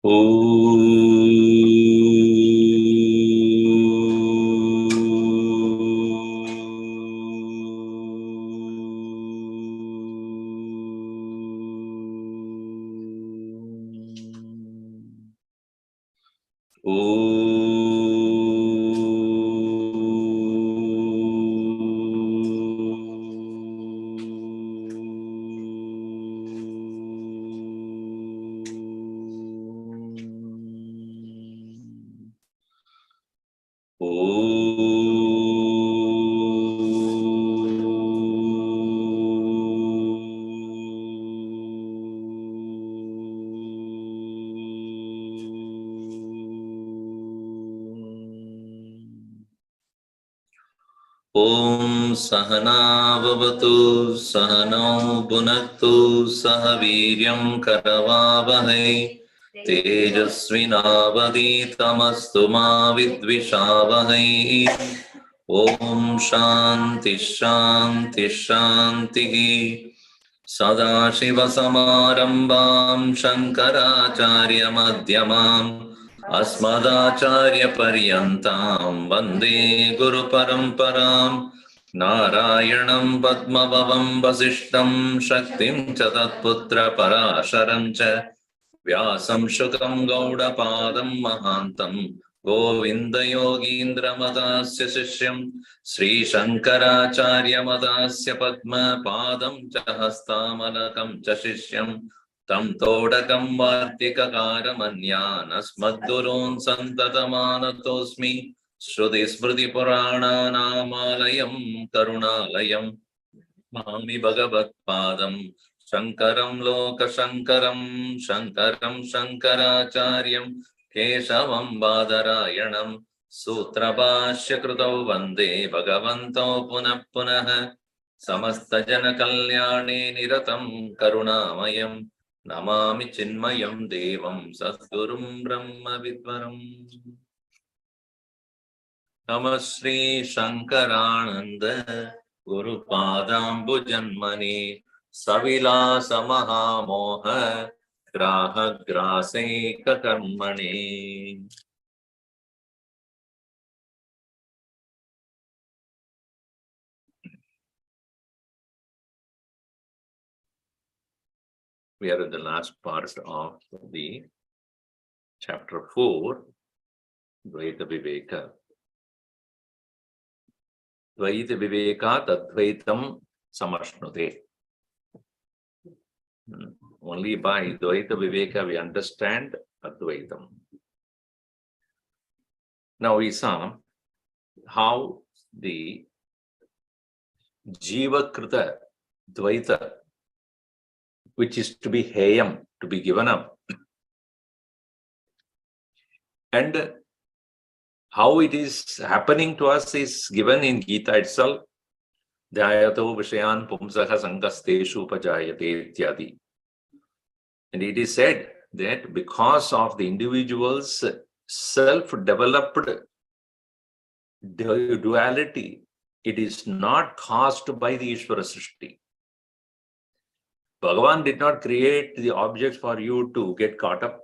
Om Sahana Vavatu Sahano Bhunaktu Saha Viryam Karavavahai Tejasvinavaditamastu ma vidvishavahai. Om Shanti Shanti Shanti. Sadashiva Samarambam Shankaracharya Madhyamam Asmadacharya Paryantam Vande Guru Paramparam. Narayanam Padmabhavam Vasishtam Shaktim Chatatputra Parasharam Cha Vyasam Shukam Gaudapadam Mahantam Govinda Yogindra Madasya Sishyam Sri Shankaracharya Madasya Padma Padam Chahastamalakam Chashishyam Tam Todakam Vartika Manyanas Madgurun Santatamanatosmi Shruti Smriti Purana Namalayam Karunalayam Mami Bhagavat Padam Shankaram Loka Shankaram Shankaram Shankaracharyam Keshavam Badarayanam Sutrabhashya Krutau Vande Bhagavanto Punah Punah Samasta Jana Kalyane Niratam Karunamayam Namami Chinmayam Devam Satgurum Brahma Vidvaram. Namah Shri Shankarananda Guru Padambu Janmani Savilasa Mahamoha Graha Graseka Karmani. We are in the last part of the chapter 4, Dvaita Viveka. Dvaita Viveka Tadvaitam Samashnute. Only by Dvaita Viveka we understand Advaitam. Now we saw how the Jiva Krita Dvaita, which is to be Heyam, to be given up, and how it is happening to us is given in Gita itself. Dhyayato Vishayan Pumsaha Sankasteshu Upajayate Ityadi. And it is said that because of the individual's self-developed duality, it is not caused by the Ishvara Srishti. Bhagavan did not create the objects for you to get caught up.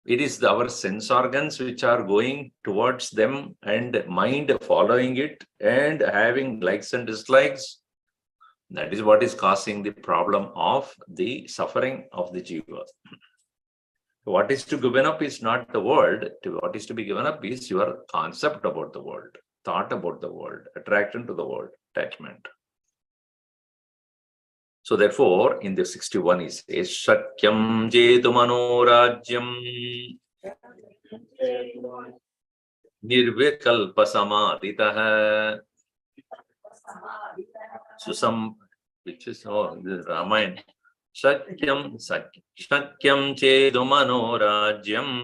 It is our sense organs which are going towards them and mind following it and having likes and dislikes. That is what is causing the problem of the suffering of the jiva. What is to be given up is not the world. What is to be given up is your concept about the world, thought about the world, attraction to the world, attachment. So therefore, in the 61 he says, Shakyam Jetu Manorajyam Nirvikalpa Samadhitaha Susam, which is this is Ramayana. Shakyam Jetu Manorajyam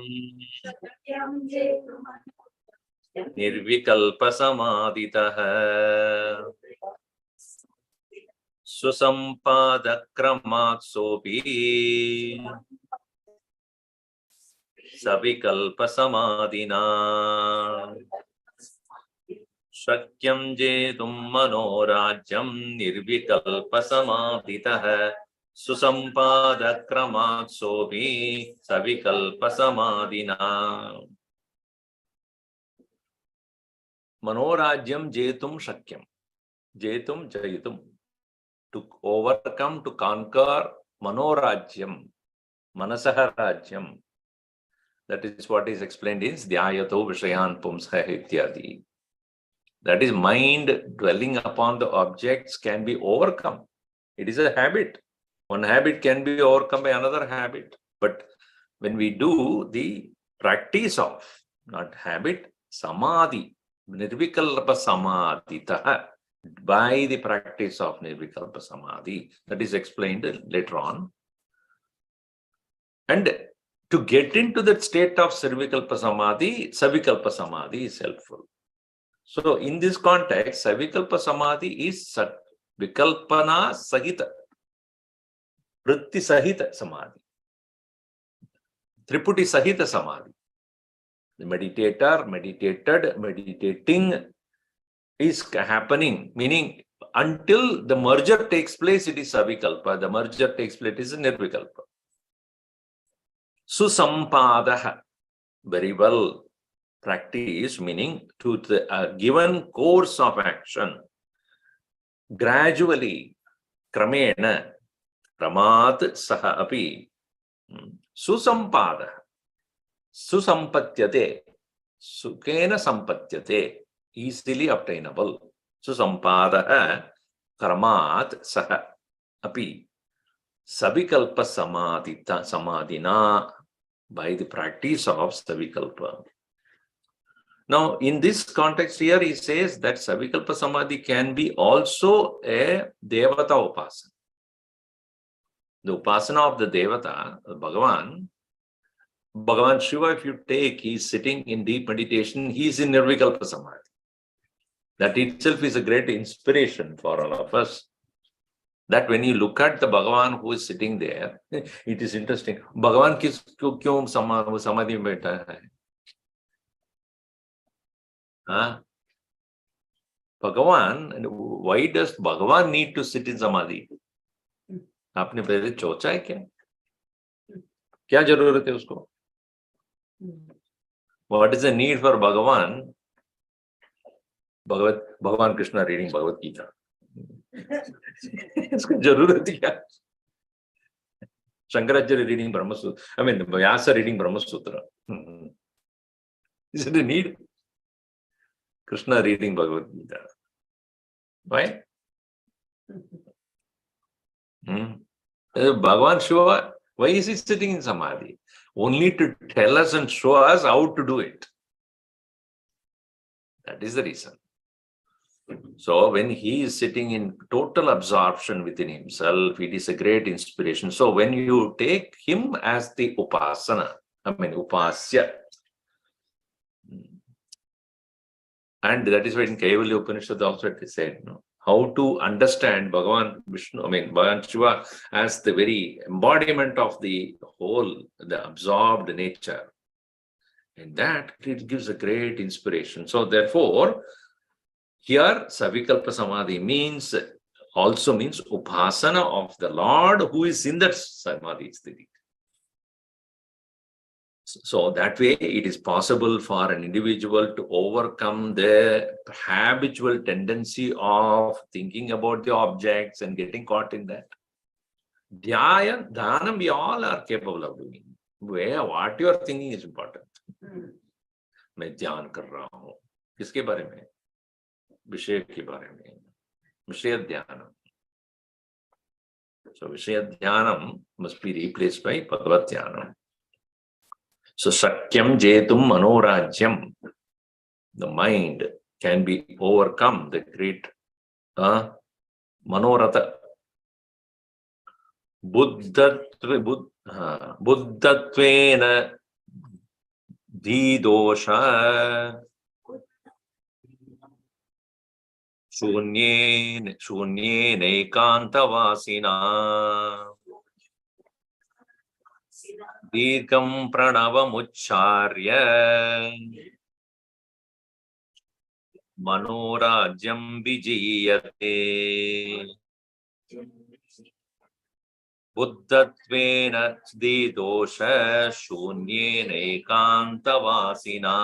Nirvikalpa Samadhitaha Susampada Sopi Savikalpa Samadhina Shakyam Jetum Manorajyam Nirvikalpa Samadhitaha Susampada sopi savikalpa samadhina. Manorajyam jetum shakyam. Jetum jayitum. To overcome, to conquer manorajyam. Manasaha rajyam. That is what is explained in Dhyayato Vishayan Pumsha Ityadi. That is, mind dwelling upon the objects can be overcome. It is a habit. One habit can be overcome by another habit. But when we do the practice of, not habit, samadhi, nirvikalpa samadhi, by the practice of nirvikalpa samadhi, that is explained later on. And to get into that state of savikalpa samadhi is helpful. So in this context, savikalpa samadhi is vikalpana sahita, vritti sahita samadhi, triputi sahita samadhi. The meditator, meditated, meditating is happening, meaning until the merger takes place, it is savikalpa. The merger takes place, it is nirvikalpa. Susampada, very well practiced, meaning to the given course of action, gradually, kramena, kramat saha api, susampada, susampatyate, sukena sampatyate, easily obtainable. Susampada, kramat saha api, savikalpa samadhina, by the practice of savikalpa. Now, in this context here, he says that savikalpa samadhi can be also a devata upasana. The upasana of the devata, Bhagavan Shiva, if you take, he is sitting in deep meditation, he is in nirvikalpa samadhi. That itself is a great inspiration for all of us. That when you look at the Bhagavan who is sitting there, it is interesting. Bhagavan kyun samadhi mein baitha hai? Bhagavan, why does Bhagavan need to sit in samadhi? आपने पहले सोचा है क्या? क्या जरूरत है उसको? What is the need for Bhagavan? Bhagavan Krishna reading Bhagavad Gita. इसको जरूरत क्या? Shankaracharya reading Brahma Sutra. I mean, Vyasa reading Brahma Sutra. Is it a need? Krishna reading Bhagavad Gita. Why? Bhagavan Shiva, why is he sitting in samadhi? Only to tell us and show us how to do it. That is the reason. So when he is sitting in total absorption within himself, it is a great inspiration. So when you take him as the upasana, upasya, and that is why in Kaivalya Upanishad also it is said, how to understand Bhagavan Vishnu, Bhagavan Shiva as the very embodiment of the whole, the absorbed nature. And that it gives a great inspiration. So therefore, here Savikalpa Samadhi also means upasana of the Lord who is in that Samadhi sthiti. So that way it is possible for an individual to overcome the habitual tendency of thinking about the objects and getting caught in that. Dhanam, we all are capable of doing. What you are thinking is important. मैं ध्यान कर रहा हूँ किसके बारे में? विषय के बारे में, विषय ध्यानम. So विषय ध्यानम must be replaced by Bhagavad Dhyanam. So Sakyam Jetum Manorajyam, the mind can be overcome, the great Manoratha. Buddhatvena Dhidosha Shunye Nekantavasina Dirgham Pranavamucharya Manorajyam Vijayate Buddhatvena dosha shunyena ekantavasina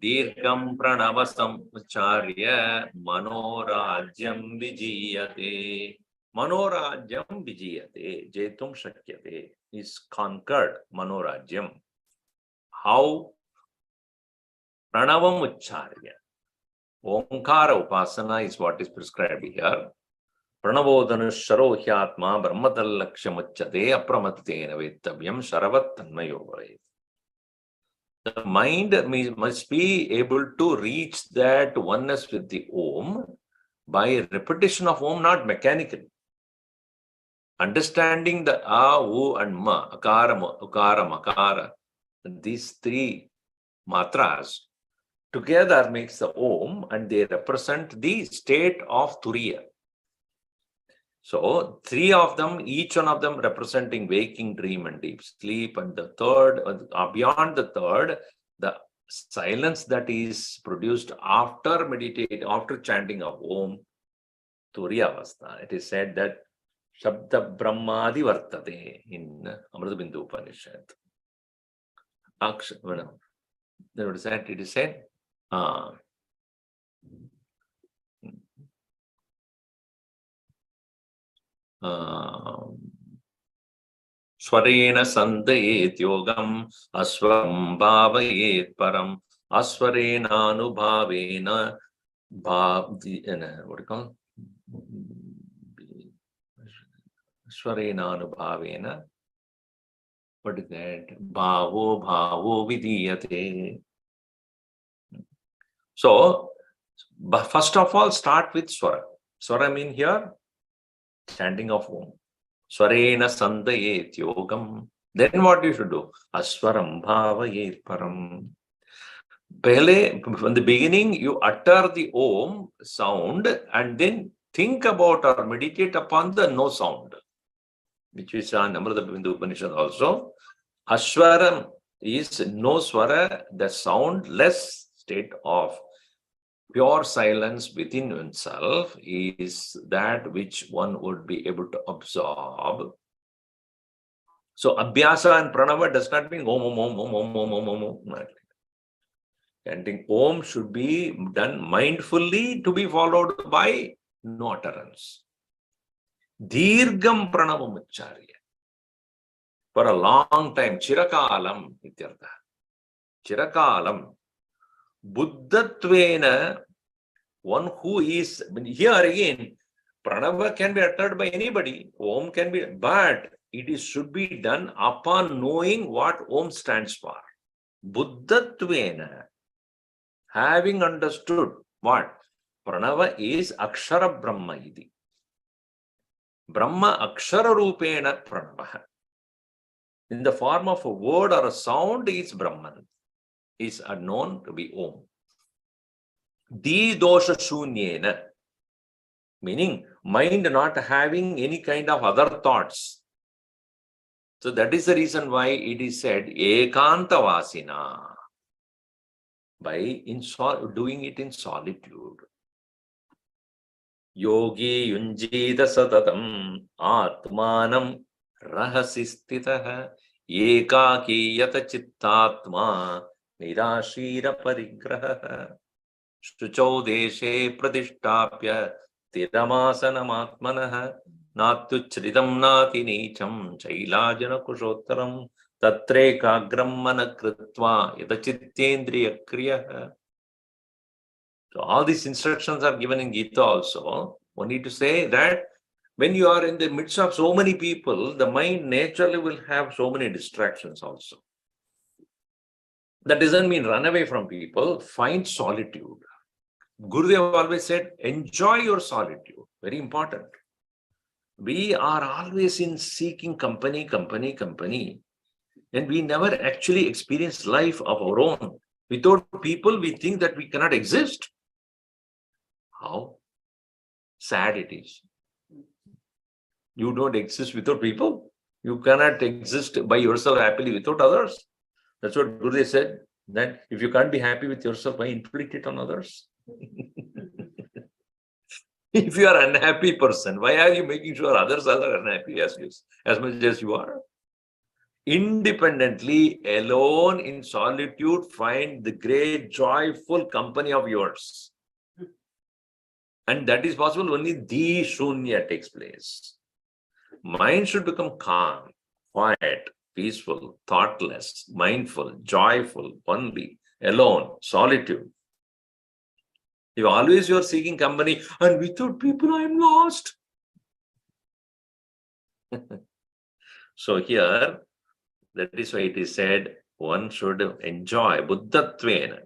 dirgham pranavasam acharya manorajyam vijiyate. Manorajyam vijiyate. Jetum shakyate is conquered. Manorajyam. How? Pranavam Ucharya. Omkara Upasana is what is prescribed here. Pranavodanus Sharohyatma Brahmatallakshyamuchate Apramattena Vettavyam Sharavat Tanmayovaret. The mind must be able to reach that oneness with the Om by repetition of Om, not mechanically. Understanding the A, U, and Ma, Akara, Ukara, Makara, these three matras together makes the Om, and they represent the state of Turiya. So, three of them, each one of them representing waking, dream, and deep sleep. And the third, beyond the third, the silence that is produced after meditate, after chanting of Om, Turiyavastha. It is said that Shabda Brahmadi Vartate in Amrita Upanishad. It is said. Swarena sandayet yogam aswaram bhavayet param aswarena anubhavena what do you call? Aswarena anubhavena. What is that? Bhavo vidiyate. So, first of all, start with Swara. Swara mean here, chanting of Om. Swarena sandayet yogam. Then what you should do? Aswaram bhavayet param. From the beginning, you utter the Om sound and then think about or meditate upon the no sound, which is on Amrita Bindu Upanishad also. Aswaram is no swara, the soundless state of pure silence within oneself is that which one would be able to absorb. So, Abhyasa and Pranava does not mean Om, Om, Om, Om, Om, Om, Om, Om, Om. Chanting Om should be done mindfully to be followed by no utterance. Dirgham Pranavam Acharya. For a long time, Chirakalam, ityartha. Chirakalam. Buddhatvena, one who is, here again, Pranava can be uttered by anybody, Om can be, but it should be done upon knowing what Om stands for. Buddhatvena, having understood what? Pranava is Akshara Brahma iti. Brahma Akshara Rupena Pranava. In the form of a word or a sound is Brahman, is known to be Om. Di dosha shunyena, meaning mind not having any kind of other thoughts. So that is the reason why it is said ekantavasina, by doing it in solitude. Yogi yunjita satatam atmanam rahasistitaha ekaki yata chittatma nirashira parigraha Shucho deshe pradishtapya tiramasanamaatmanah natyuchridam nati nicham chailajana kushottaram tatre kagram manakritva yadachittendriya kriya. So all these instructions are given in Gita also. One need to say that when you are in the midst of so many people, the mind naturally will have so many distractions also. That doesn't mean run away from people, find solitude. Gurudev always said, enjoy your solitude. Very important. We are always in seeking company. And we never actually experience life of our own. Without people, we think that we cannot exist. How sad it is. You don't exist without people. You cannot exist by yourself happily without others. That's what Gurudev said, that if you can't be happy with yourself, why inflict it on others? If you are an unhappy person, why are you making sure others are unhappy as much as you are? Independently, alone in solitude, find the great joyful company of yours. And that is possible only the shunya takes place. Mind should become calm, quiet, peaceful, thoughtless, mindful, joyful, only, alone, solitude. If always you are seeking company and without people I am lost. So here, that is why it is said one should enjoy buddhatvena.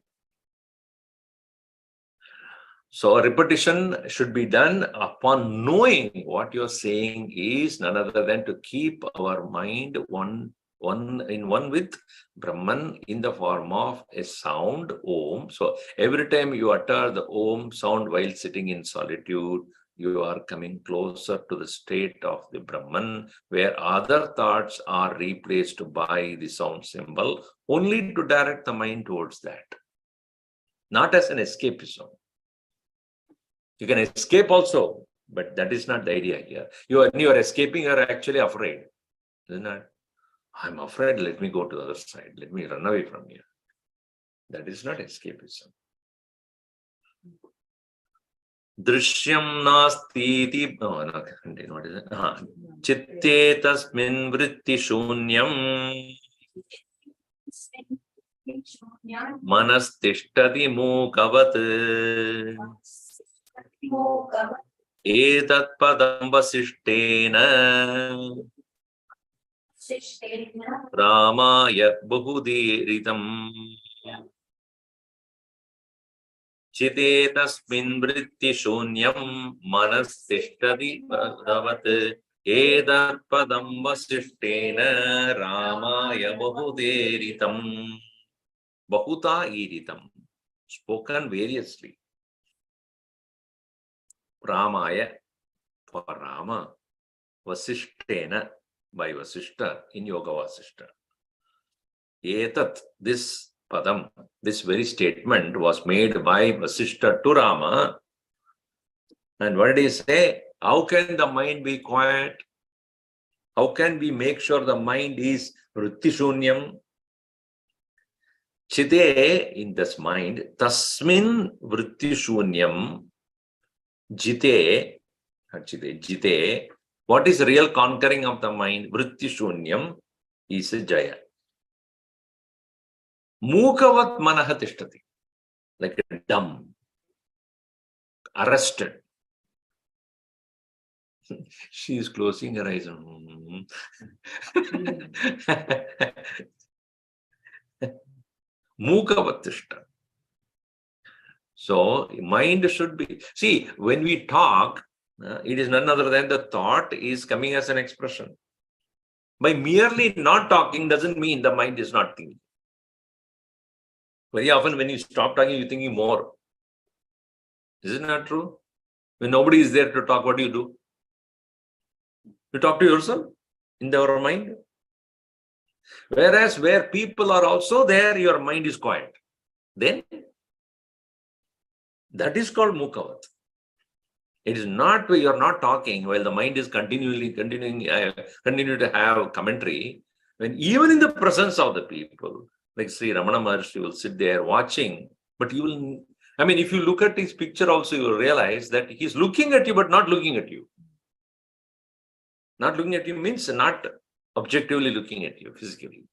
So repetition should be done upon knowing what you're saying is none other than to keep our mind one with Brahman in the form of a sound Om. So every time you utter the Om sound while sitting in solitude, you are coming closer to the state of the Brahman, where other thoughts are replaced by the sound symbol, only to direct the mind towards that, not as an escapism. You can escape also, but that is not the idea here. When you are escaping, you are actually afraid. Isn't it? I'm afraid, let me go to the other side. Let me run away from here. That is not escapism. Drishyam nasti. Oh, no, what is it? Chitte tasmin vritti shunyam manas tishtati mukavat etat padam vasishtena Ramaya bahudiritam chite tasmin vritti shunyam manas tishtati bhagavat edat padam vasishtena Ramaya bahudiritam. Bahuta iritam, spoken variously. Ramaya for Rama, Vasishtena by Vasishta in Yoga Vasishta. Etat, this padam, this very statement was made by Vasishta to Rama. And what did he say? How can the mind be quiet? How can we make sure the mind is vrittishunyam? Chite, in this mind, tasmin vrittishunyam, jite, jite. What is real conquering of the mind? Vrittishunyam is a jaya. Mukavat manaha tishtati, like a dumb, arrested. She is closing her eyes. Mukavatishta. So mind should be, see, when we talk, it is none other than the thought is coming as an expression. By merely not talking doesn't mean the mind is not thinking. Very often when you stop talking, you're thinking more. Is it not true? When nobody is there to talk, what do? You talk to yourself in your mind. Whereas where people are also there, your mind is quiet. Then that is called mukavat. It is not where you're not talking while the mind is continuing to have commentary. When even in the presence of the people, like Sri Ramana Maharshi will sit there watching, but you will, I mean, if you look at his picture also, you will realize that he's looking at you, but not looking at you. Not looking at you means not objectively looking at you physically.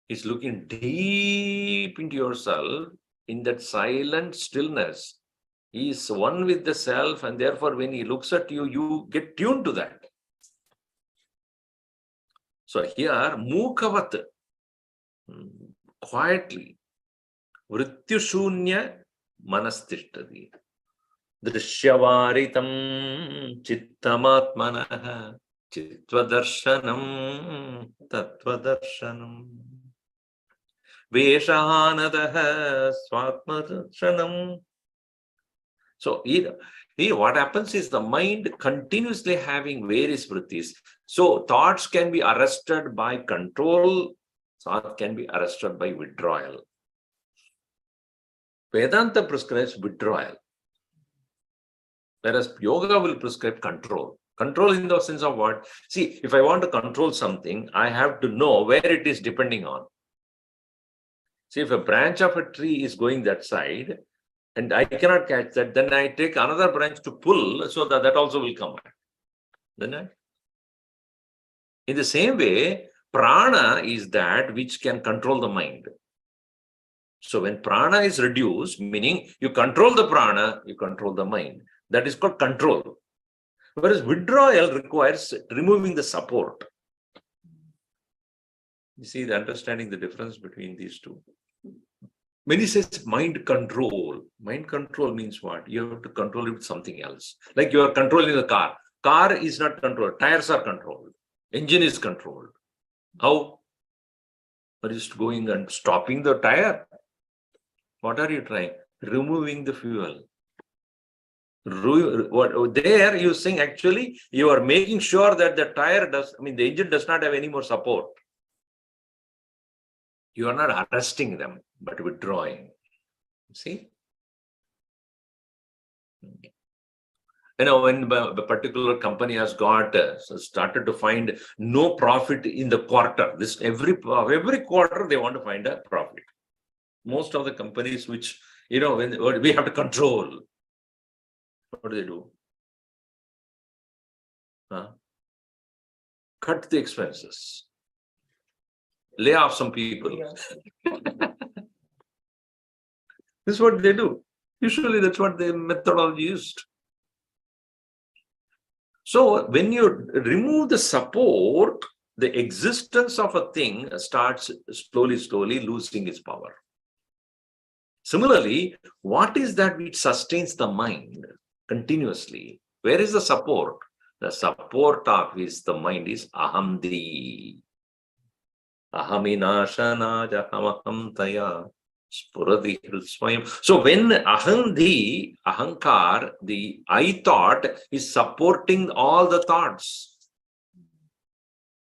He's looking deep into yourself in that silent stillness. He is one with the self, and therefore when he looks at you, you get tuned to that. So here, mukavat, quietly, vrityushunya manastishtati, drishyavaritam chittamatmanah chitvadarshanam tattvadarshanam veshanadaha swatmadarshanam. So here what happens is the mind continuously having various vrittis. So thoughts can be arrested by control, thoughts can be arrested by withdrawal. Vedanta prescribes withdrawal. Whereas yoga will prescribe control. Control in the sense of what? See, if I want to control something, I have to know where it is depending on. See, if a branch of a tree is going that side and I cannot catch that, then I take another branch to pull so that that also will come back. Then in the same way, prana is that which can control the mind. So when prana is reduced, meaning you control the prana, you control the mind. That is called control. Whereas withdrawal requires removing the support. You see the understanding the difference between these two. Many says mind control. Mind control means what? You have to control it with something else. Like you are controlling the car. Car is not controlled. Tires are controlled. Engine is controlled. How? Are you just going and stopping the tire? What are you trying? Removing the fuel. There you saying actually you are making sure that the the engine does not have any more support. You are not arresting them, but withdrawing. See? When a particular company has got started to find no profit in the quarter, every quarter they want to find a profit. Most of the companies which, when we have to control, what do? Cut the expenses. Lay off some people. This is what they do. Usually that's what the methodology used. So when you remove the support, the existence of a thing starts slowly losing its power. Similarly, what is that which sustains the mind continuously? Where is the support? The support of the mind is ahamdi. Ahaminashanajaham taya spurati hriswayam. So when ahankar, the I thought, is supporting all the thoughts.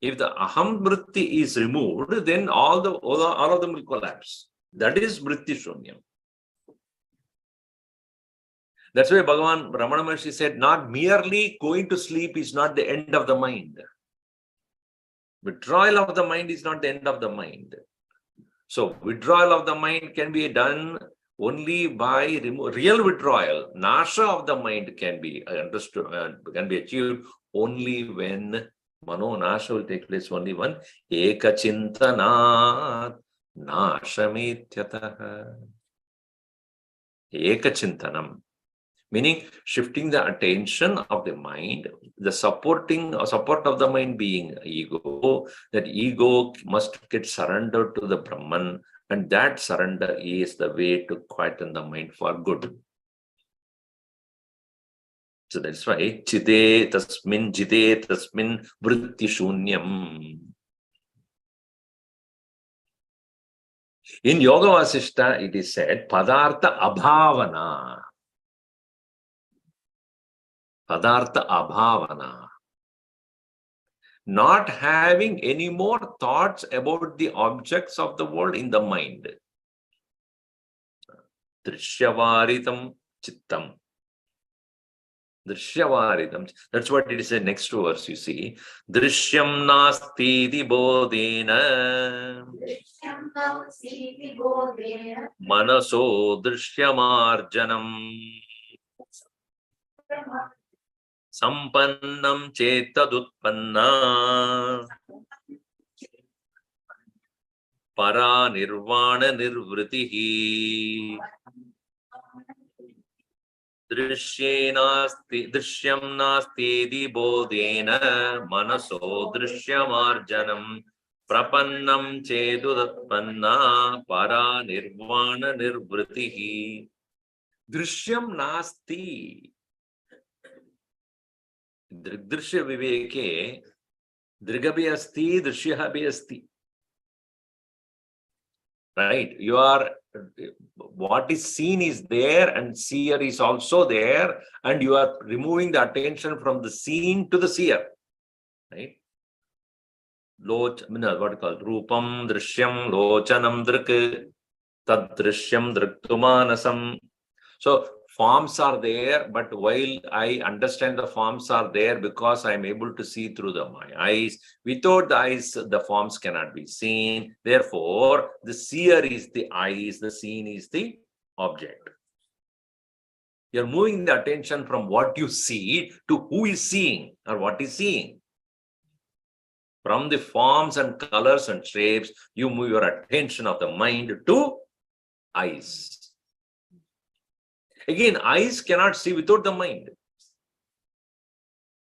If the aham vritti is removed, then all of them will collapse. That is vritti shunyam. That's why Bhagavan Ramana Maharshi said, not merely going to sleep is not the end of the mind. Withdrawal of the mind is not the end of the mind. So withdrawal of the mind can be done only by real withdrawal. Nasha of the mind can be achieved only when Mano Nasha will take place only when Ekachintanat Nashamithyatah. Ekachintanam. Meaning shifting the attention of the mind, the support of the mind being ego, that ego must get surrendered to the Brahman, and that surrender is the way to quieten the mind for good. So that's why jite tasmin vritti shunyam. In Yoga Vasishta, it is said, padartha abhavana. Padartha abhavana. Not having any more thoughts about the objects of the world in the mind. Drishyavaritam chittam. Drishyavaritam. That's what it is in next verse, you see. Drishyam nasti di bodhena. Manaso drishyamarjanam. Sampannam chetadutpanna para nirvana nirvritihi drishyam nasti di bodhena manaso drishyamarjanam prapannam chetadutpanna para nirvana nirvritihi. Drishyam nasti. Drigdrishya viveke, drigabhi asti, drishyahabhi asti. Right? What is seen is there and seer is also there, and you are removing the attention from the seen to the seer. Right? What you call Rupam, Drishyam, Lochanam, Drik, Tad Drishyam, Driktumanasam. So, forms are there, but while I understand the forms are there because I'm able to see through my eyes. Without the eyes, the forms cannot be seen. Therefore, the seer is the eyes, the seen is the object. You're moving the attention from what you see to who is seeing or what is seeing. From the forms and colors and shapes, you move your attention of the mind to eyes. Again, eyes cannot see without the mind.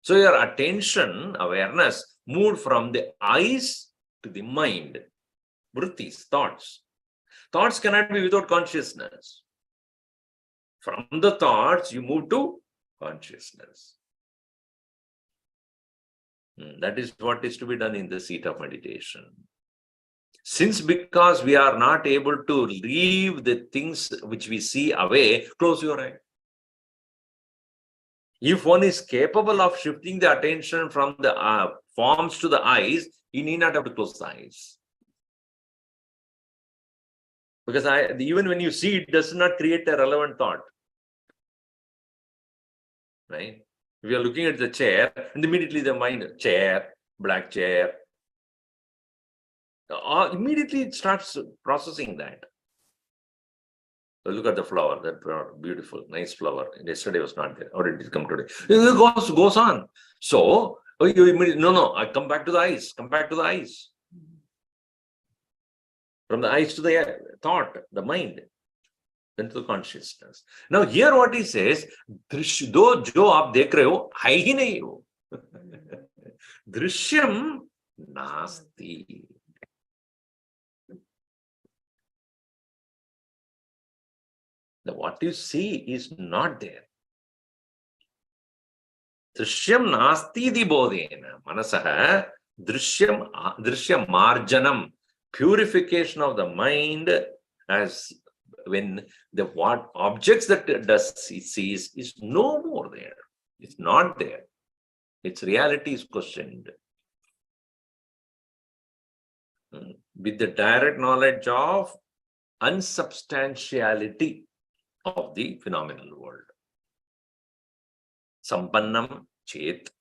So your attention, awareness, moved from the eyes to the mind. Vrittis, thoughts. Thoughts cannot be without consciousness. From the thoughts, you move to consciousness. That is what is to be done in the seat of meditation. Because we are not able to leave the things which we see away, close your eye. If one is capable of shifting the attention from the forms to the eyes, he need not have to close the eyes. Because even when you see, it does not create a relevant thought. Right? If you are looking at the chair, and immediately the mind, chair, black chair, immediately it starts processing that. So look at the flower, that flower, beautiful, nice flower. Yesterday was not there. How did it come today? It goes on. So you immediately, no, I come back to the eyes, come back to the eyes. From the eyes to the thought, the mind, then to the consciousness. Now here what he says, do jo aap dekh rahe ho, hai hi nahi ho. Drishyam nasti. What you see is not there. Drishyam nasti di bodhena. Manasaha drishyam marjanam. Purification of the mind, as when the what objects that it sees is no more there. It's not there. Its reality is questioned. With the direct knowledge of unsubstantiality of the phenomenal world. Sampannam chet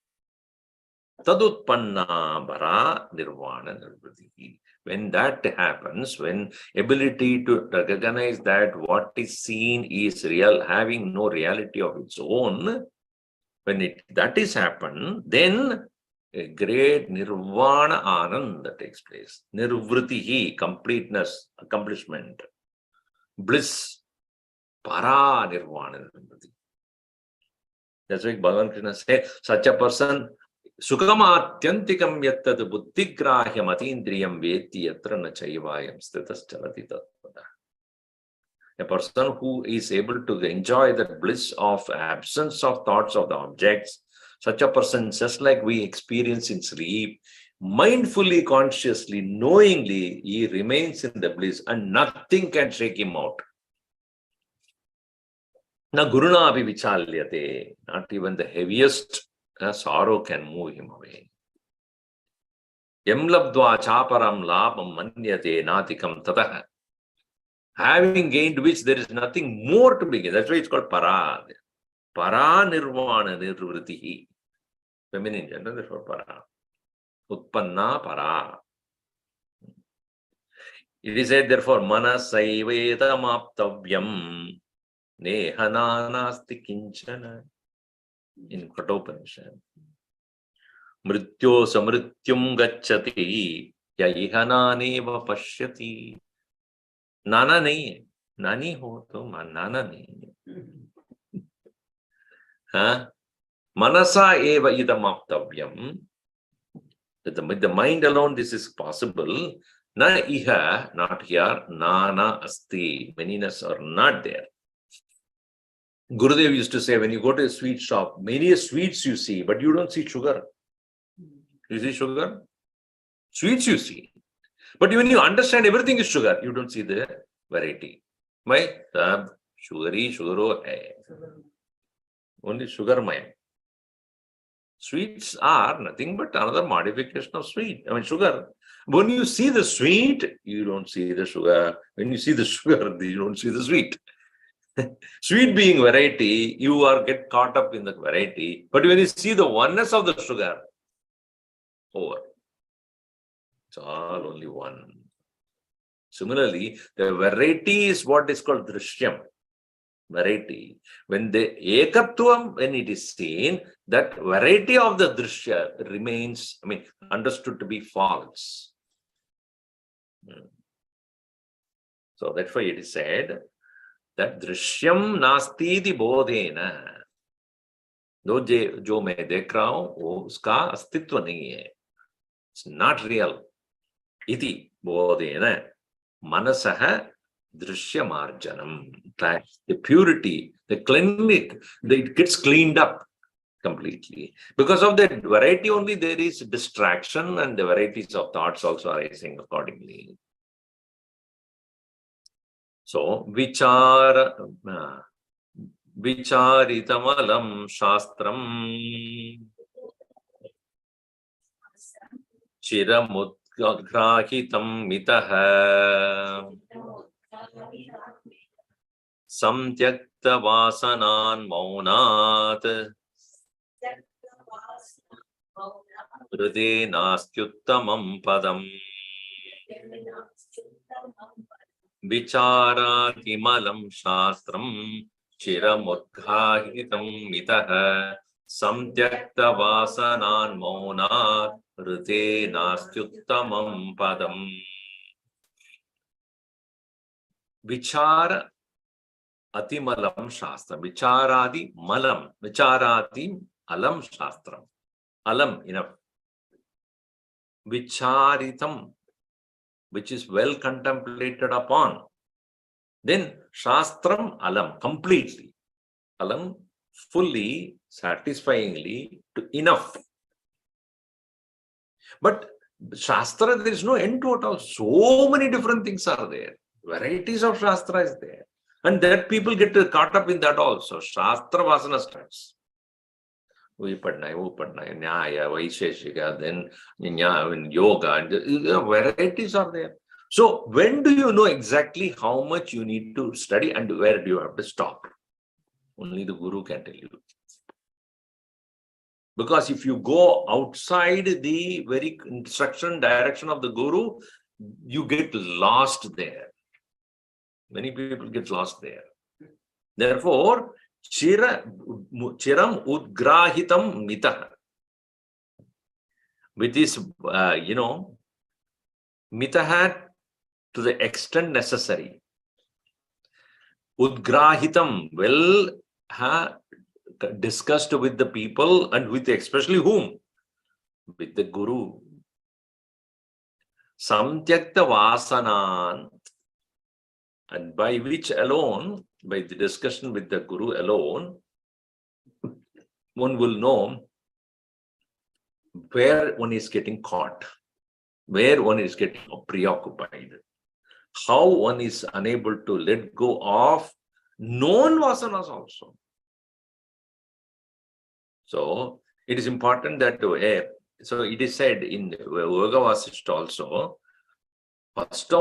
tadutpanna bara nirvana nirvriti. When that happens, when ability to recognize that what is seen is real, having no reality of its own, when that is happened, then a great nirvana ananda takes place. Nirvritihi, completeness, accomplishment, bliss, para nirvana nirvriti. That's why Bhagavan Krishna says, such a person, Sukhamatyantikam yattad buddhigrahyam atindriyam veti yatra na chaivayam stitas chalati tattva. A person who is able to enjoy the bliss of absence of thoughts of the objects, such a person, just like we experience in sleep, mindfully, consciously, knowingly, he remains in the bliss and nothing can shake him out. Na guruna abhi vichalyate, not even the heaviest sorrow can move him away. Yam labdva chaparam labam manyate natikam tatah. Having gained which there is nothing more to begin. That's why it's called para. Para nirvana nirvritihi. Feminine gender, therefore para. Utpanna para. It is said, therefore, manasaivetamaptavyam nehananasti kinchana. In Kathopanishad. Mrityo samrityum gacchati ya ihananeva pashyati. Nana nahi hai. Nani ho to nana nahi hai. Manasa eva idam aptavyam. With the mind alone, this is possible. Na iha, not here. Nana asti. Manyness are not there. Gurudev used to say, when you go to a sweet shop, many sweets you see, but you don't see sugar. You see sugar? Sweets you see. But when you understand everything is sugar, you don't see the variety. Why? Sab sugary, sugaro hai. Only sugar maya. Sweets are nothing but another modification of sweet. I mean, sugar. When you see the sweet, you don't see the sugar. When you see the sugar, you don't see the sweet. Sweet being variety, you are get caught up in the variety. But when you see the oneness of the sugar, over. It's all only one. Similarly, the variety is what is called drishyam. Variety. When the ekatvam, when it is seen, that variety of the drishya remains, understood to be false. So that's why it is said that drishyam nasti di bodhena. जो मैं देख रहा हूं वो उसका अस्तित्व नहीं है. It's not real. Iti bodhena manasah drishymarjanam. The purity, the cleanliness, it gets cleaned up completely. Because of that variety only there is distraction and the varieties of thoughts also arising accordingly. So, vicharitamalam shastram chiramudgrahitam mitaha samtyakta vasanan maunat hrude nastyuttamam padam vicharakimalam shastram chiramudgrahitam mitaha samtyakta vasanan maunat hrude nastyuttamam padam. Vichara atimalam shastram. Vicharadi malam. Vicharati alam shastram. Alam, enough. Vicharitam, which is well contemplated upon. Then shastram alam, completely. Alam, fully, satisfyingly, to enough. But Shastra, there is no end to it all. So many different things are there. Varieties of Shastra is there. And that people get caught up in that also. Shastra vasana starts. We padna, Nyaya, Vaisheshika, then Yoga, and varieties are there. So when do you know exactly how much you need to study and where do you have to stop? Only the Guru can tell you. Because if you go outside the very instruction, direction of the Guru, you get lost there. Many people get lost there. Therefore, chiram udgrahitam mitah. With this, mitah to the extent necessary. Udgrahitam, well, discussed with the people and with especially whom? With the Guru. Samtyakta vasanan, and by which alone, by the discussion with the Guru alone, one will know where one is getting caught, where one is getting preoccupied, how one is unable to let go of known vasanas also. So it is important that so it is said in Yoga Vasishta also, first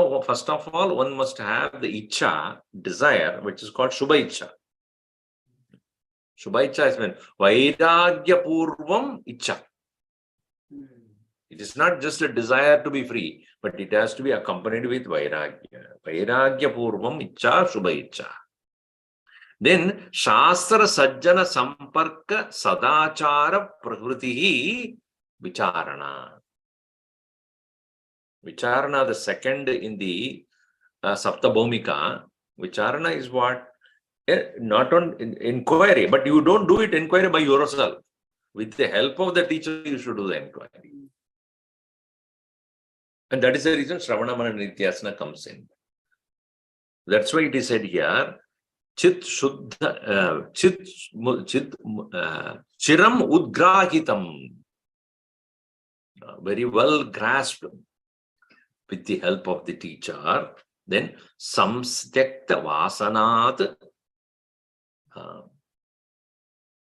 of all, one must have the Icha, desire, which is called Shubha Icha. Shubha Icha is meant Vairagya Purvam Icha. It is not just a desire to be free, but it has to be accompanied with Vairagya. Vairagya Purvam Icha, Shubha Icha. Then Shastra Sajjana Samparka Sadachara Prakritihi Vicharana. Vicharana, the second in the Saptabhomika, Vicharana is what? Not on inquiry, but you don't do it inquiry by yourself. With the help of the teacher, you should do the inquiry. And that is the reason Shravana Mana Nityasana comes in. That's why it is said here, Chit Shuddha, Chiram Udgrahitam. Very well grasped with the help of the teacher. Then Samstyakta Vasanat.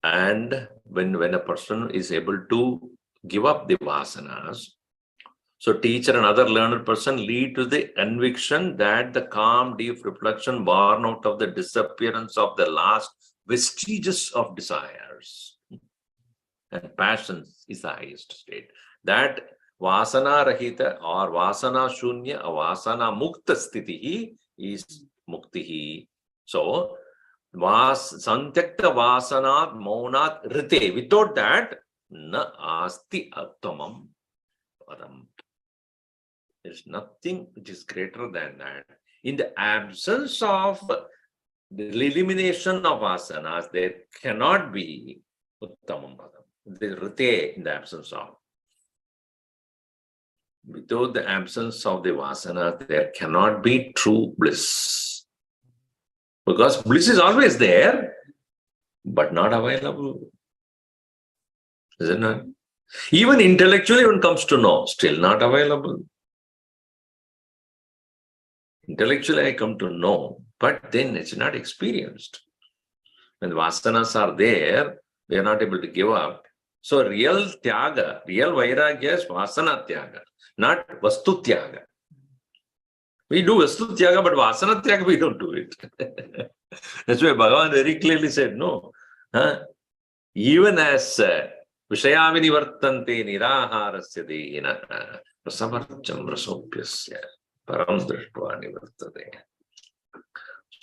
And when a person is able to give up the vasanas, So teacher and other learned person lead to the conviction that the calm, deep reflection born out of the disappearance of the last vestiges of desires and passions is the highest state. That vasana rahita or vasana shunya or vasana mukta sthitihi is muktihi. So santyakta vasanat maunat rite. Without that, na asti attamam padam. There is nothing which is greater than that. In the absence of the elimination of asanas, there cannot be uttamam padam. There is rite in the absence of. Without the absence of the vasana, there cannot be true bliss. Because bliss is always there, but not available. Is it not? Even intellectually, when it comes to know, still not available. Intellectually, I come to know, but then it's not experienced. When vasanas are there, we are not able to give up. So real tyaga, real vairagya is vasana tyaga, not vastu tyaga. We do vastu tyaga, but vasana tyaga we don't do it. That's why Bhagavan very clearly said, no. Even as vishayavini vartante niraharasya dehina prasavarcham rasopyasya param drishtva nivartate.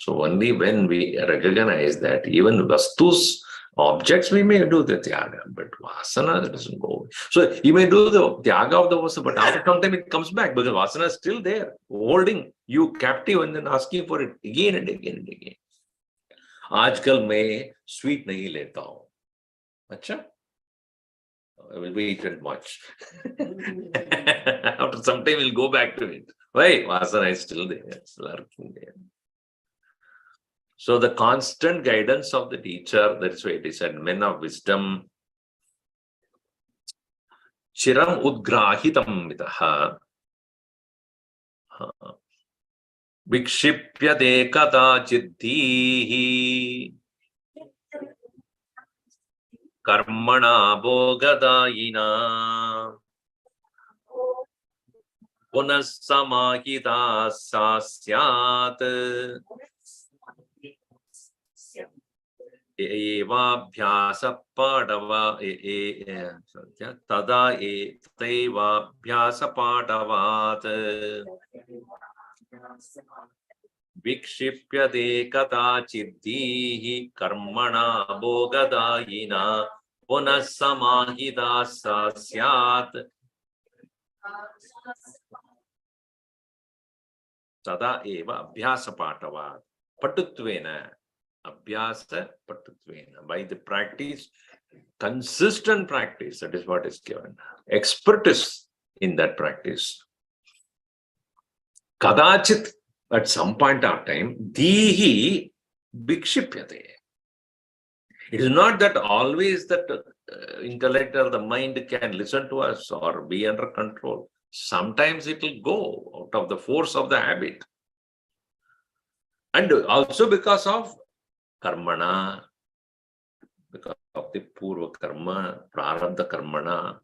So only when we recognize that even vastus, objects, we may do the tyaga, but vasana doesn't go away. So you may do the tyaga of the vasana, but after some time it comes back because vasana is still there, holding you captive and then asking for it again and again and again. आजकल मैं sweet नहीं लेता हूँ. अच्छा? I will be eaten much. After some time, we'll go back to it. Why? Vasana is still there. It's lurking there. So the constant guidance of the teacher, that is why it is said, men of wisdom, chiram udgrahitam mitaha, vikshipyate kadachiddihi, karmana bogadayina, punasamahita sasyat, evabhyasa padava tada evabhyasa padavat vikshipyate kadachiddihi karmana bogadayina punasamahita sasyat tada eva abhyasa padavat patutvena. Abhyasa patutvena. By the practice, consistent practice, that is what is given. Expertise in that practice. Kadachit, at some point of time, dihi vikshipyate. It is not that always that intellect or the mind can listen to us or be under control. Sometimes it will go out of the force of the habit. And also because of karmana, because of the purva karma, prarabdha karmana,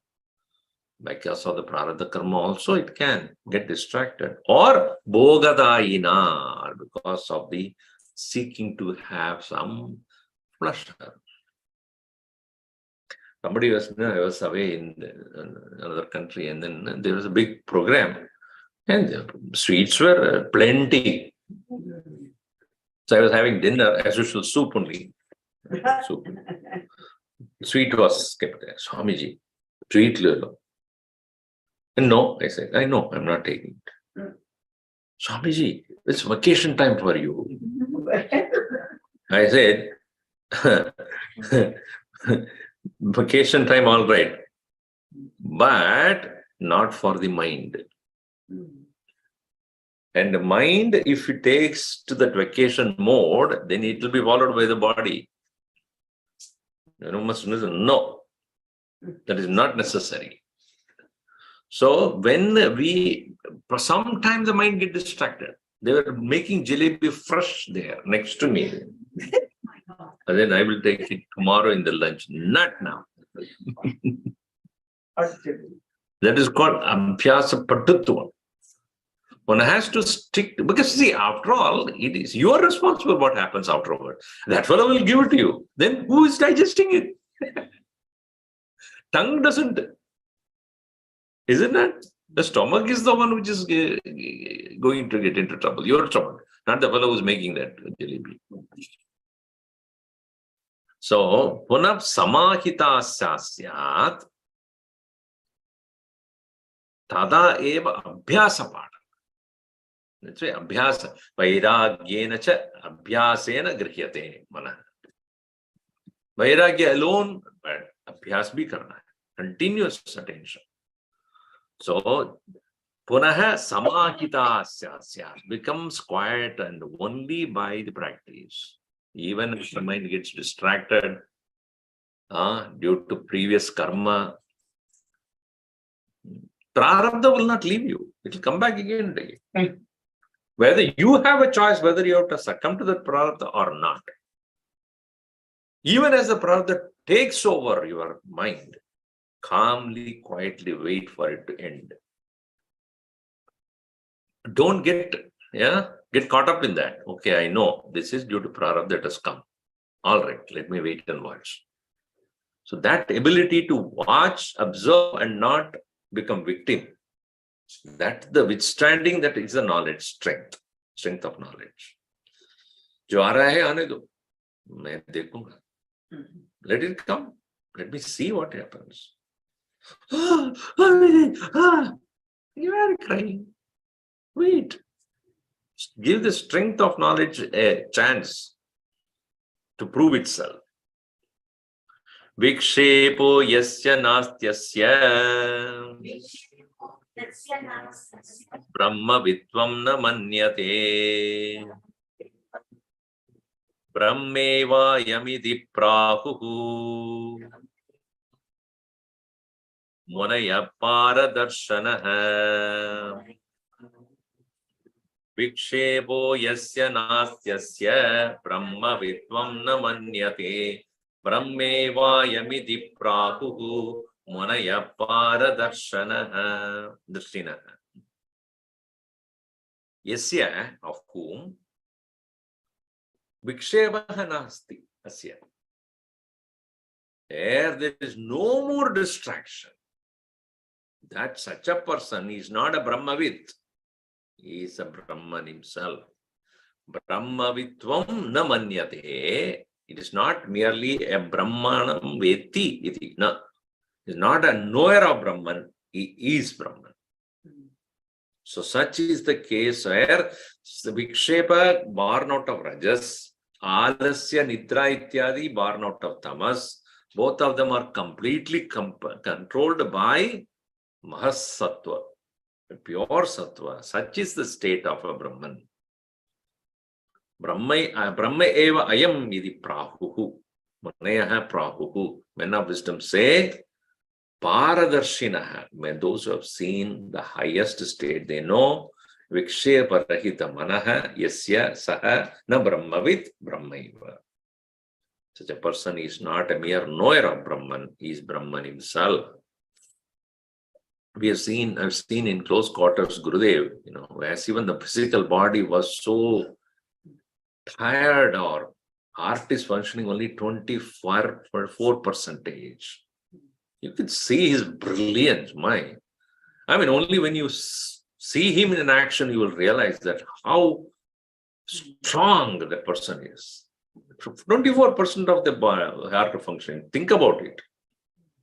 because of the prarabdha karma also it can get distracted. Or bogadayina, or because of the seeking to have some pleasure. Somebody was away in another country, and then there was a big program, and the sweets were plenty. So I was having dinner, as usual, soup only. Soup. Sweet was kept there. Swamiji, sweet little. And no, I said, I know, I'm not taking it. Swamiji, it's vacation time for you. I said, vacation time, all right, but not for the mind. And the mind, if it takes to that vacation mode, then it will be followed by the body. You must listen. No, that is not necessary. So when sometimes the mind gets distracted. They were making jalebi fresh there next to me. And then I will take it tomorrow in the lunch. Not now. That is called Abhyasa Patutva. One has to stick, because see, after all, it is you are responsible what happens afterward. That fellow will give it to you. Then who is digesting it? Tongue doesn't, isn't it? The stomach is the one which is going to get into trouble. Your stomach, not the fellow who's making that jalebi. So, punah samahita sasyat tada eva abhyasa pada. That's why abhyasa. Vairagyena cha abhyasena grihyate mana. Vairagya alone, but abhyas bhi karna hai. Continuous attention. So, punaha samahita sasyat becomes quiet and only by the practice. Even if the mind gets distracted due to previous karma, prarabdha will not leave you. It will come back again and again. Whether you have a choice, whether you have to succumb to that prarabdha or not. Even as the prarabdha takes over your mind, calmly, quietly wait for it to end. Don't get caught up in that. Okay, I know this is due to prarabdha that has come. All right, let me wait and watch. So that ability to watch, observe, and not become victim, that the withstanding, that is the knowledge, strength of knowledge. जो आ रहा है आने दो, मैं देखूंगा. Let it come. Let me see what happens. You are crying. Wait. Give the strength of knowledge a chance to prove itself. Vikshepo yasya nastyasya Brahma vitvam na manyate Brahmeva yamidhi prahuhu Munaya paradarshanaha Vikshepo yasya nastyasya Brahma vitvam na manyate Brahmeva yamidhi prahuhu Munaya paradarshanaha Drishinaha. Yasya, of whom, Vikshepaha nasti asya. There is no more distraction. That such a person is not a Brahmavid. He is a Brahman himself. Brahmavitvam na manyate. It is not merely a Brahmanam veti iti. No. He is not a knower of Brahman. He is Brahman. So such is the case where Vikshepa born out of Rajas, Alasya Nidra Ityadi born out of Tamas. Both of them are completely controlled by Mahasattva, pure Sattva. Such is the state of a Brahman. Brahma eva ayam idi prahuhu. Munayaha prahuhu. Men of wisdom say, Paradarshinaha. When those who have seen the highest state, they know Vikshepa rahita manaha yasya saha na brahmavit brahmaiva. Such a person is not a mere knower of Brahman, he is Brahman himself. I've seen in close quarters Gurudev, as even the physical body was so tired, or heart is functioning only 24%. You can see his brilliance, only when you see him in action, you will realize that how strong the person is. 24% of the heart functioning. Think about it.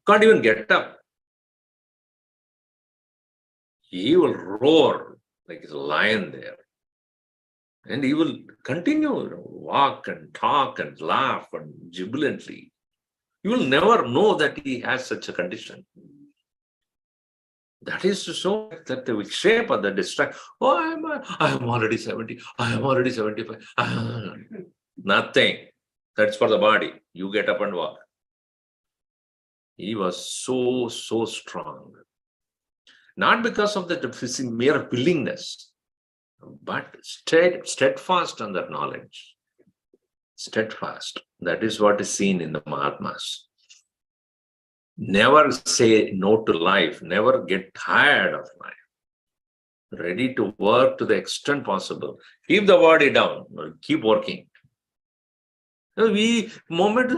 Can't even get up. He will roar like a lion there. And he will continue to walk and talk and laugh and jubilantly. You will never know that he has such a condition. That is to show that the Vikshepa, the distract. Oh, I am already 70. I am already 75. Nothing. That's for the body. You get up and walk. He was so strong. Not because of the mere willingness, but steadfast on that knowledge. Steadfast. That is what is seen in the Mahatmas. Never say no to life. Never get tired of life. Ready to work to the extent possible. Keep the body down. Keep working. We moment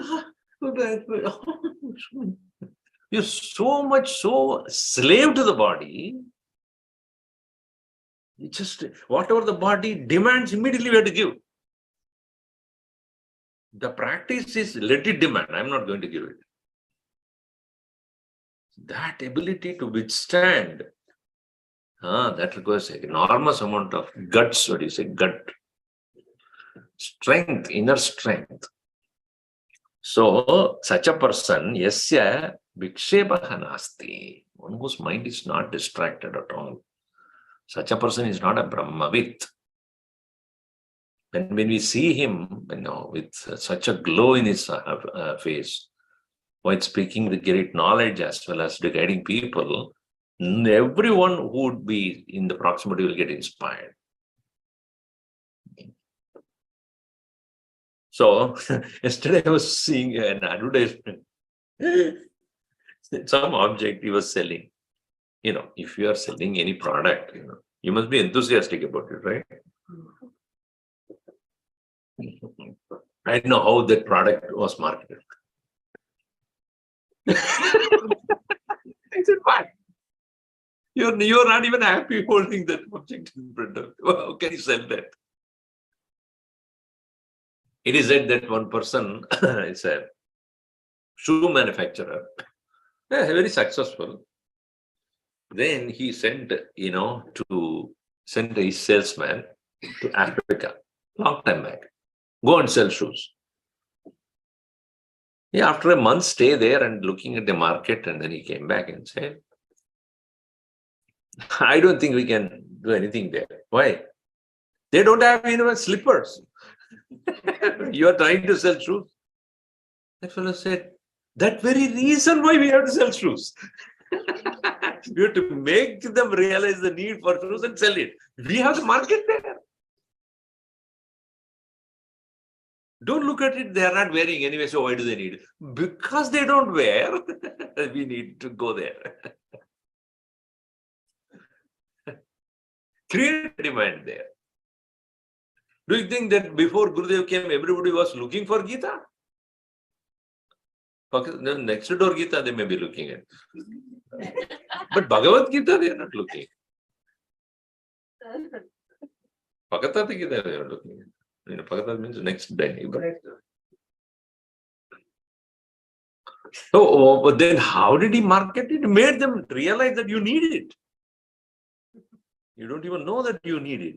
you're so much so slave to the body. You just whatever the body demands, immediately we have to give. The practice is let it demand. I'm not going to give it. That ability to withstand, that requires an enormous amount of guts. What do you say? Gut. Strength, inner strength. So, such a person, yasya vikshepaha nasti, one whose mind is not distracted at all. Such a person is not a Brahmavit. And when we see him, with such a glow in his face, while speaking with great knowledge as well as guiding people, everyone who would be in the proximity will get inspired. So, yesterday I was seeing an advertisement. Some object he was selling. If you are selling any product, you must be enthusiastic about it, right? I know how that product was marketed. I said, why? You're not even happy holding that object in front of you. How can you sell that? It is said that one person is a shoe manufacturer, very successful. Then he sent, to send his salesman to Africa, long time back. Go and sell shoes. Yeah, after a month stay there and looking at the market, and then he came back and said, I don't think we can do anything there. Why? They don't have even slippers. You are trying to sell shoes. That fellow said, that very reason why we have to sell shoes. We have to make them realize the need for shoes and sell it. We have the market there. Don't look at it, they are not wearing anyway, so why do they need it? Because they don't wear, we need to go there. Create demand there. Do you think that before Gurudev came, everybody was looking for Gita? The next door Gita they may be looking at. But Bhagavad Gita they are not looking. Bhagavad Gita they are looking at. Bhagavad means next day. So, but then how did he market it? He made them realize that you need it. You don't even know that you need it.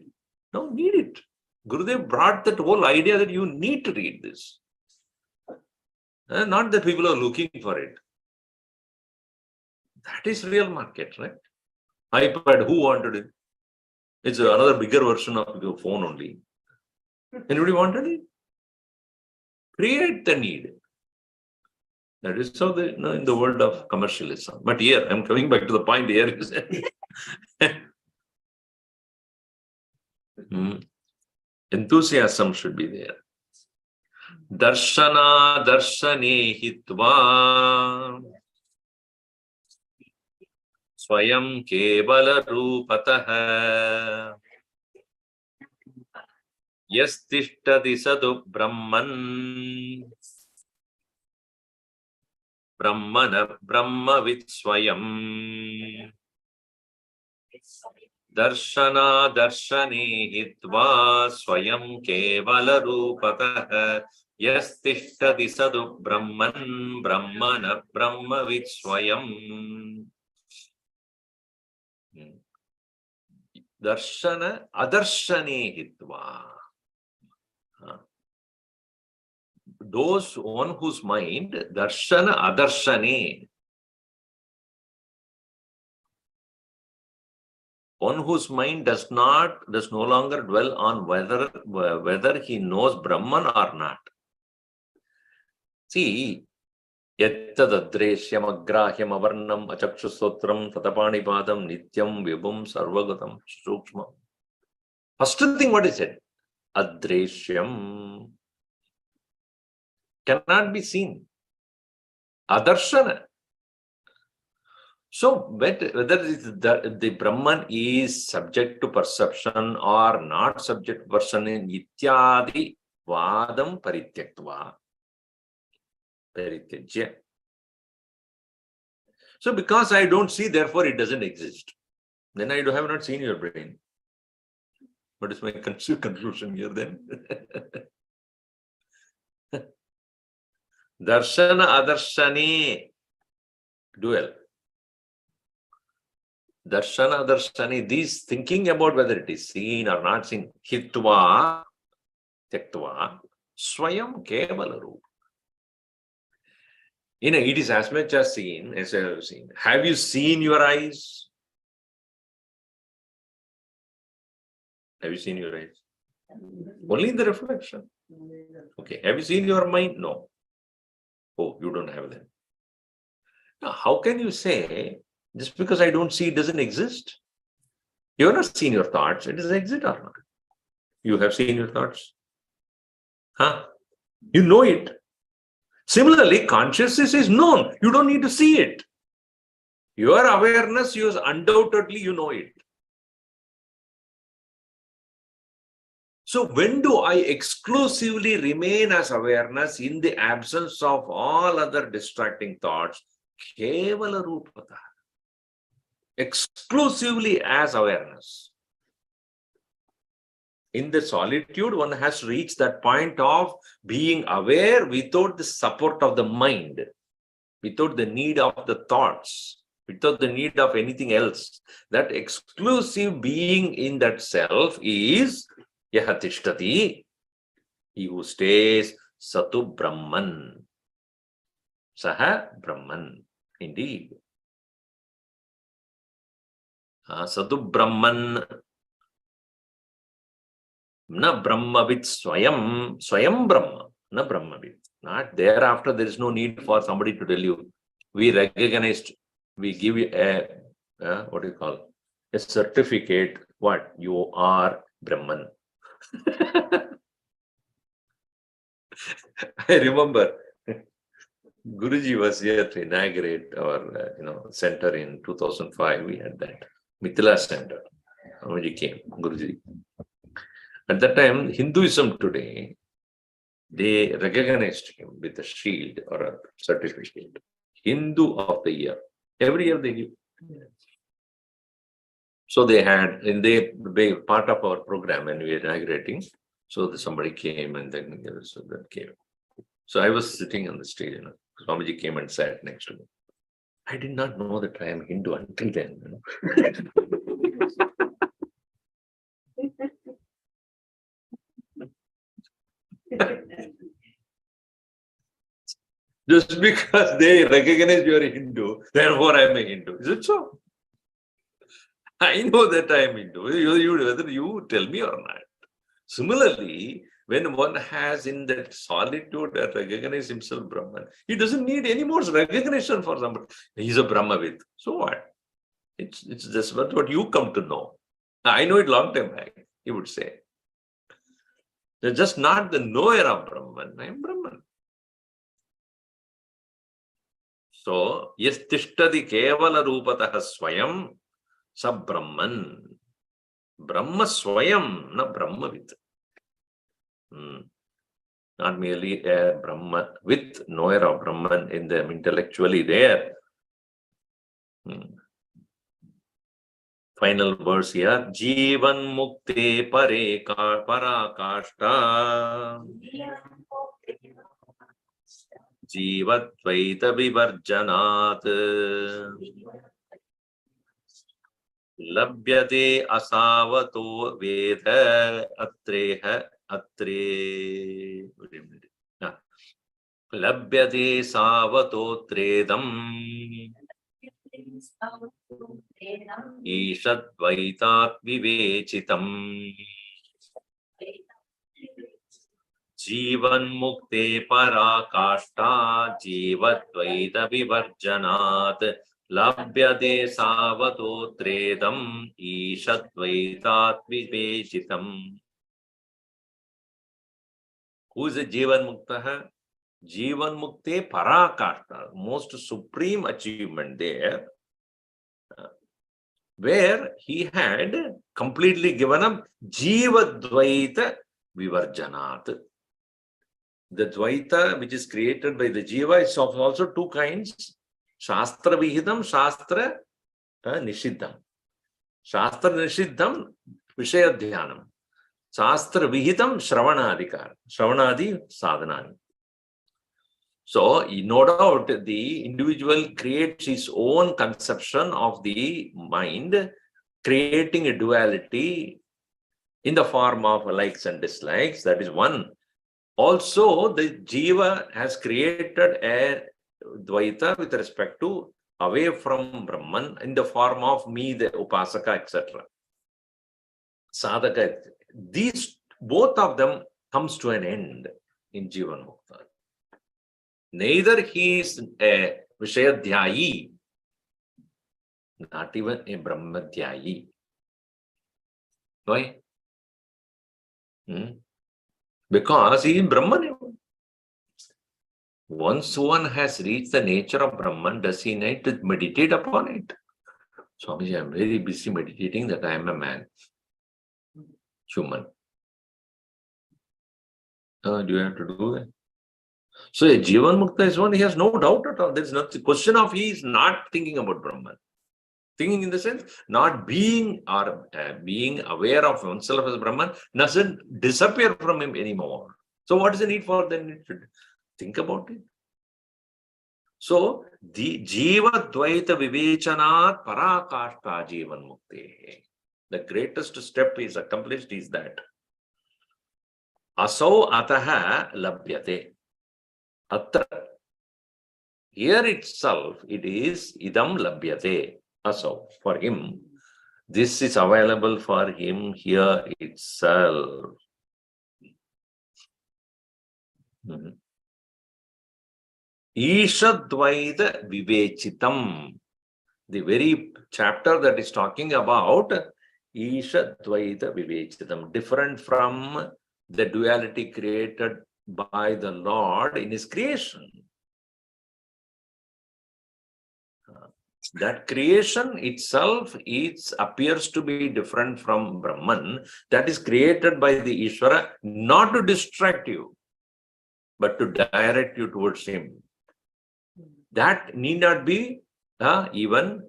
No, need it. Gurudev brought that whole idea that you need to read this. Not that people are looking for it. That is real market, right? iPad, who wanted it? It's another bigger version of your phone only. Anybody wanted it? Create the need. That is so in the world of commercialism. But here, I'm coming back to the point here. Enthusiasm should be there. Darshana darshane hitva swayam kevala rupatah yastishtati sadu brahman brahmana brahmavid swayam darshana darshane hitva swayam kevala rupatah yastishtati sadu brahman brahmana brahmavid swayam. Darshana adarshane hitva. Those one whose mind, darshana adarshane, one whose mind does no longer dwell on whether he knows Brahman or not. See, yattadadreshyam agrahyam avarnam achakshusotram tatapanipadam nityam vibhum sarvagatam sukshma. First thing what is said? Adreshyam. Cannot be seen. Adarshana. So whether the Brahman is subject to perception or not subject to perception in ityadi vadam parityaktva. Parityajya. So because I don't see, therefore it doesn't exist. Then I have not seen your brain. What is my conclusion here then? Darshana adarshani dual. Darshana adarshani, these thinking about whether it is seen or not seen, hitva, tyaktva, swayam kevala rupa. It is as much as seen as I have seen. Have you seen your eyes? Have you seen your eyes? Only in the reflection. Okay. Have you seen your mind? No. Oh, you don't have them. Now, how can you say, just because I don't see it doesn't exist? You have not seen your thoughts. It does exist or not? You have seen your thoughts? Huh? You know it. Similarly, consciousness is known. You don't need to see it. Your awareness, undoubtedly you know it. So when do I exclusively remain as awareness in the absence of all other distracting thoughts? Kevala rupata. Exclusively as awareness. In the solitude, one has reached that point of being aware without the support of the mind, without the need of the thoughts, without the need of anything else. That exclusive being in that self is yahatishtati. He who stays, satu Brahman. Saha Brahman. Indeed. Satu Brahman. Na Brahmavit Swayam Brahma. Na Brahmavit. Not thereafter, there is no need for somebody to tell you. We recognized, we give you what do you call? A certificate. What? You are Brahman. I remember Guruji was here to inaugurate our center in 2005. We had that Mithila Center. Guruji came. Guruji. At that time, Hinduism today, they recognized him with a shield or a certificate. Hindu of the year. Every year they give. So they had, in the part of our program when we were inaugurating, so somebody came and then so that came. So I was sitting on the stage, Swamiji came and sat next to me. I did not know that I am Hindu until then. Just because they recognize you are a Hindu, therefore I am a Hindu. Is it so? I know that I am Hindu, whether you tell me or not. Similarly, when one has in that solitude recognize himself Brahman, he doesn't need any more recognition for somebody. He's a Brahmavid. So what? It's just what you come to know. I know it long time back, he would say. They're just not the knower of Brahman. I am Brahman. So, yes, tishtadi kevala rupatah swayam sa Brahman. Brahma swayam, na Brahmavid. Not merely a Brahma with knower of Brahman in them intellectually there. Final verse here. Jivan mukte pare parakashta. Jivatvaita vivarjanat. Labhyate asavato veda atreha atre. Labhyate savato tredam. Ishatvaitat vivechitam. Jivan mukte parakashta. Jivatvaita vivarjanat. Labhyate savato tredam. Ishatvaitat vivechitam. Who is a Jivan Mukta? Jivan Mukte Parakashta, most supreme achievement there. where he had completely given up Jiva Dvaita Vivarjanat. The Dvaita which is created by the Jiva is of also two kinds: Shastra Vihidam, Shastra Nishiddham. Shastra Nishiddham, Vishaya Dhyanam. Shastra Vihitam, Shravanadikar. Shravanadi Sadhanani. So, no doubt, the individual creates his own conception of the mind, creating a duality in the form of likes and dislikes. That is one. Also, the Jiva has created a Dvaita with respect to away from Brahman in the form of me, the Upasaka, etc. Sadhaka. These, both of them comes to an end in Jivan Mukta. Neither he is a Vishayadhyayi, not even a Brahmadhyayi. Why? Because he is Brahman. Once one has reached the nature of Brahman, does he need to meditate upon it? Swamiji, I am very busy meditating that I am a man, human. Do you have to do that? So a Jivan Mukta is one, he has no doubt at all. There is not the question of he is not thinking about Brahman. Thinking in the sense, not being or being aware of oneself as Brahman doesn't disappear from him anymore. So what is the need for them to think about it? So the Jiva Dvaita Vivechanat Parakashta Jivan Mukte. The greatest step is accomplished is that Asau Ataha Labhyate. Atra. Here itself, it is Idam Labhyate. Asau. For him, this is available for him here itself. Ishadvaita Vivechitam. The very chapter that is talking about Ishadvaita Vivechitam, different from the duality created by the Lord in his creation. That creation itself appears to be different from Brahman, that is created by the Ishvara, not to distract you, but to direct you towards him. That need not be even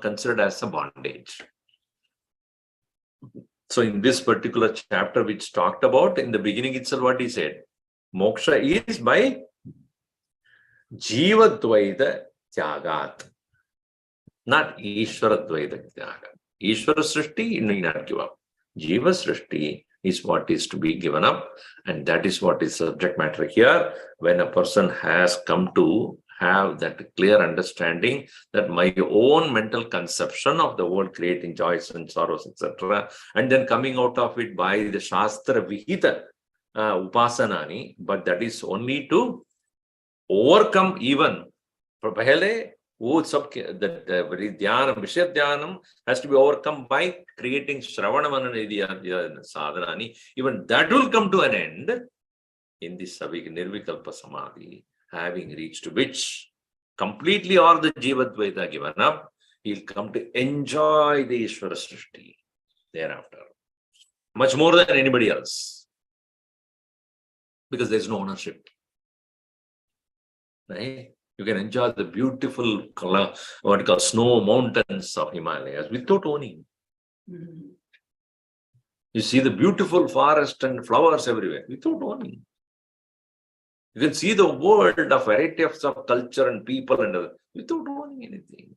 considered as a bondage. So in this particular chapter which talked about, in the beginning itself what he said, moksha is by Jiva Dvaita Tyagat, not Ishvara Dvaita Tyagat. Ishvara Srishti, you need not give up. Jiva Srishti is what is to be given up, and that is what is subject matter here. When a person has come to have that clear understanding that my own mental conception of the world creating joys and sorrows, etc., and then coming out of it by the Shastra Vihita Upasanani, but that is only to overcome even. The Dhyanam, Vishya Dhyanam has to be overcome by creating Shravana Manana Sadhanani. Even that will come to an end in this Nirvikalpa Samadhi. Having reached which completely all the Jivadvaita given up, he'll come to enjoy the Ishvara Srishti thereafter. Much more than anybody else. Because there's no ownership. Right? You can enjoy the beautiful what you call snow mountains of Himalayas without owning. You see the beautiful forest and flowers everywhere without owning. You can see the world of variety of culture and people and without owning anything.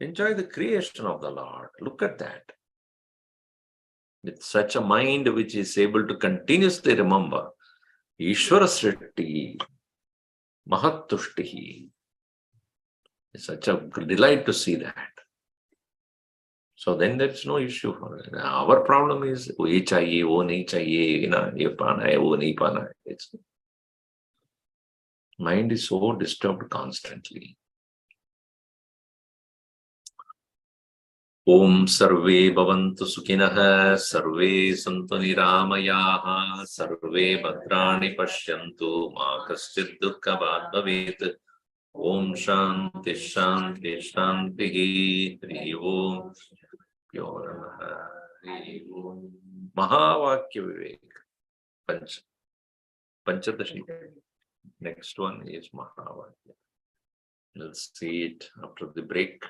Enjoy the creation of the Lord. Look at that. With such a mind which is able to continuously remember Ishvara Srishti, Mahatushtihi. It's such a delight to see that. So then there's no issue for it. Our problem is, ye chahiye, wo nahi chahiye, ye pana hai, wo nahi pana hai. It's mind is so disturbed constantly. Om sarve bhavantu sukhinah, sarve santu niramayaha, sarve bhadrani pashyantu, ma kaschid dukkha bhavet. Om Shanti Shanti Shanti Hari Om. Pyo Namaha Hari Om. Mahavakya Vivek. Panchadashi. Next one is Mahavakya. We'll see it after the break.